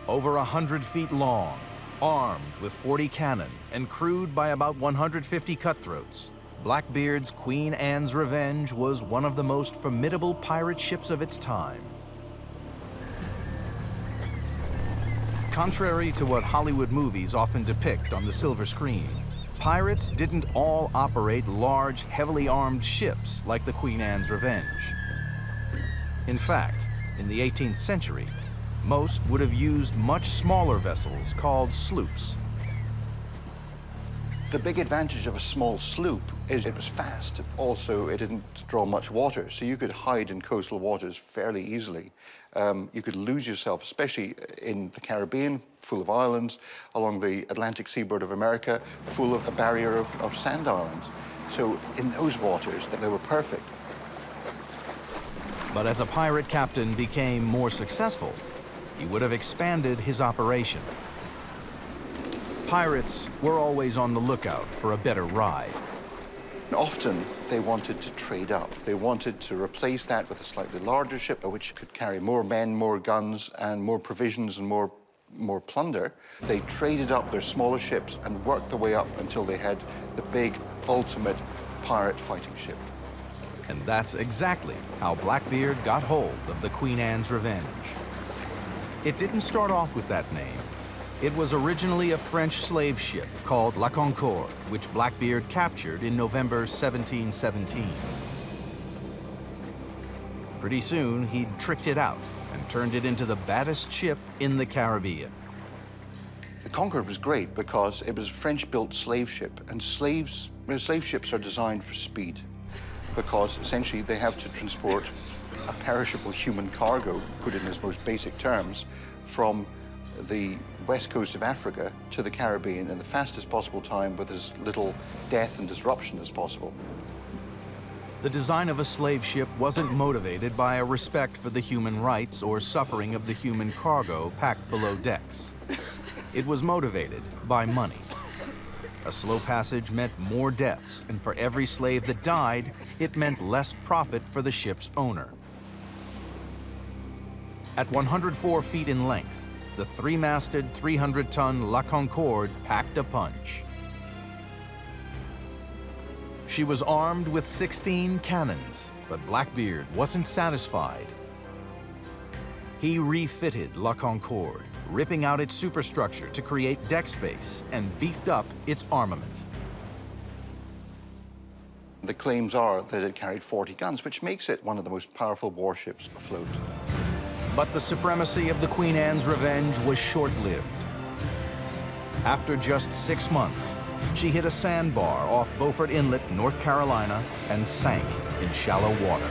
over 100 feet long, armed with 40 cannon and crewed by about 150 cutthroats, Blackbeard's Queen Anne's Revenge was one of the most formidable pirate ships of its time. Contrary to what Hollywood movies often depict on the silver screen, pirates didn't all operate large, heavily armed ships like the Queen Anne's Revenge. In fact, in the 18th century, most would have used much smaller vessels called sloops. The big advantage of a small sloop is it was fast. Also, it didn't draw much water, so you could hide in coastal waters fairly easily. You could lose yourself, especially in the Caribbean, full of islands, along the Atlantic seaboard of America, full of a barrier of sand islands. So in those waters, they were perfect. But as a pirate captain became more successful, he would have expanded his operation. Pirates were always on the lookout for a better ride. Often, they wanted to trade up. They wanted to replace that with a slightly larger ship, which could carry more men, more guns, and more provisions and more plunder. They traded up their smaller ships and worked their way up until they had the big, ultimate pirate fighting ship. And that's exactly how Blackbeard got hold of the Queen Anne's Revenge. It didn't start off with that name. It was originally a French slave ship called La Concorde, which Blackbeard captured in November 1717. Pretty soon, he'd tricked it out and turned it into the baddest ship in the Caribbean. The Concorde was great because it was a French-built slave ship, and slave ships are designed for speed because essentially they have to transport a perishable human cargo, put it in its most basic terms, from the west coast of Africa to the Caribbean in the fastest possible time with as little death and disruption as possible. The design of a slave ship wasn't motivated by a respect for the human rights or suffering of the human cargo packed below decks. It was motivated by money. A slow passage meant more deaths, and for every slave that died, it meant less profit for the ship's owner. At 104 feet in length, the three-masted, 300-ton La Concorde packed a punch. She was armed with 16 cannons, but Blackbeard wasn't satisfied. He refitted La Concorde, ripping out its superstructure to create deck space and beefed up its armament. The claims are that it carried 40 guns, which makes it one of the most powerful warships afloat. But the supremacy of the Queen Anne's Revenge was short-lived. After just 6 months, she hit a sandbar off Beaufort Inlet, North Carolina, and sank in shallow water.